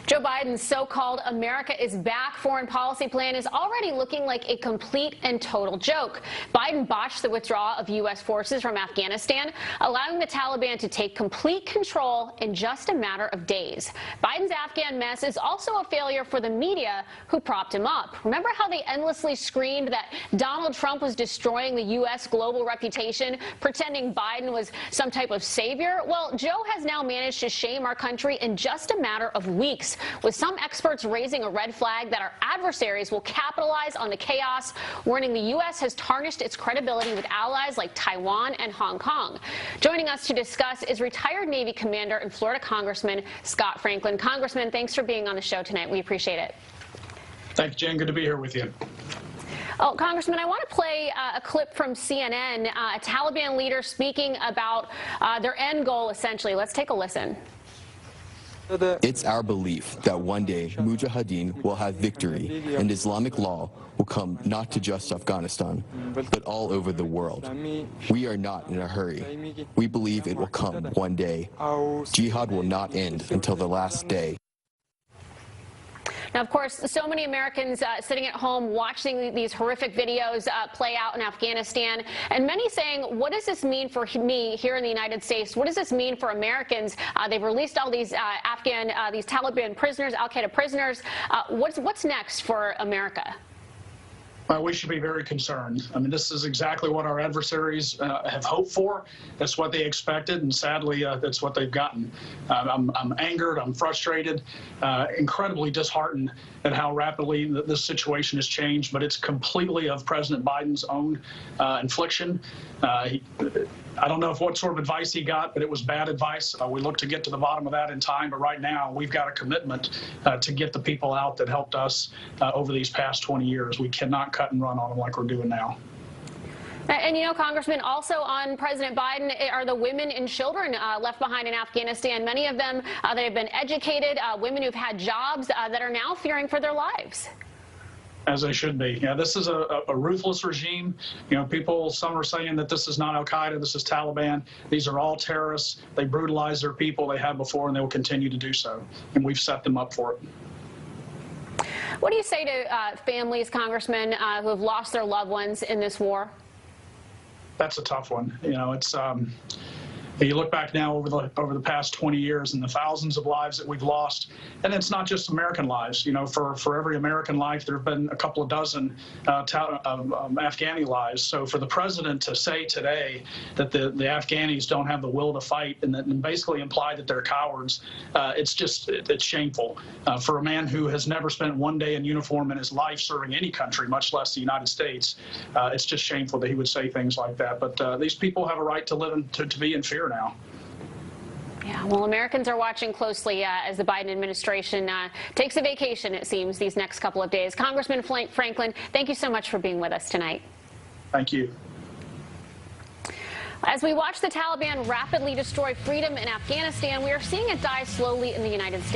Joe Biden's so-called America is Back foreign policy plan is already looking like a complete and total joke. Biden botched the withdrawal of U.S. forces from Afghanistan, allowing the Taliban to take complete control in just a matter of days. Biden's Afghan mess is also a failure for the media who propped him up. Remember how they endlessly screamed that Donald Trump was destroying the U.S. global reputation, pretending Biden was some type of savior? Well, Joe has now managed to shame our country in just a matter of weeks, with some experts raising a red flag that our adversaries will capitalize on the chaos, warning the U.S. has tarnished its credibility with allies like Taiwan and Hong Kong. Joining us to discuss is retired Navy Commander and Florida Congressman Scott Franklin. Congressman, thanks for being on the show tonight. We appreciate it. Thank you, Jen. Good to be here with you. Oh, Congressman, I want to play a clip from CNN, a Taliban leader speaking about their end goal, essentially. Let's take a listen. It's our belief that one day Mujahideen will have victory and Islamic law will come not to just Afghanistan, but all over the world. We are not in a hurry. We believe it will come one day. Jihad will not end until the last day. Now, of course, so many Americans sitting at home watching these horrific videos play out in Afghanistan, and many saying, what does this mean for me here in the United States? What does this mean for Americans? They've released all these these Taliban prisoners, al-Qaeda prisoners. What's next for America? We should be very concerned. I mean, this is exactly what our adversaries have hoped for. That's what they expected, and sadly, that's what they've gotten. I'm angered, I'm frustrated, incredibly disheartened at how rapidly this situation has changed, but it's completely of President Biden's own infliction. I don't know what sort of advice he got, but it was bad advice. We look to get to the bottom of that in time, but right now we've got a commitment to get the people out that helped us over these past 20 years. We cannot cut and run on them like we're doing now. And, you know, Congressman, also on President Biden are the women and children left behind in Afghanistan. Many of them that have been educated, women who've had jobs that are now fearing for their lives. As they should be. Yeah, this is a ruthless regime. You know, some are saying that this is not al-Qaeda, this is Taliban. These are all terrorists. They brutalize their people. They have before, and they will continue to do so. And we've set them up for it. What do you say to families, Congressman, who have lost their loved ones in this war? That's a tough one. You know, it's you look back now over the past 20 years and the thousands of lives that we've lost, and it's not just American lives. You know, for every American life, there have been a couple of dozen Afghani lives. So for the president to say today that the Afghanis don't have the will to fight and basically imply that they're cowards, it's shameful. For a man who has never spent one day in uniform in his life serving any country, much less the United States, it's just shameful that he would say things like that. But these people have a right to live to be in fear now. Yeah, well, Americans are watching closely as the Biden administration takes a vacation, it seems, these next couple of days. Congressman Franklin, thank you so much for being with us tonight. Thank you. As we watch the Taliban rapidly destroy freedom in Afghanistan, we are seeing it die slowly in the United States.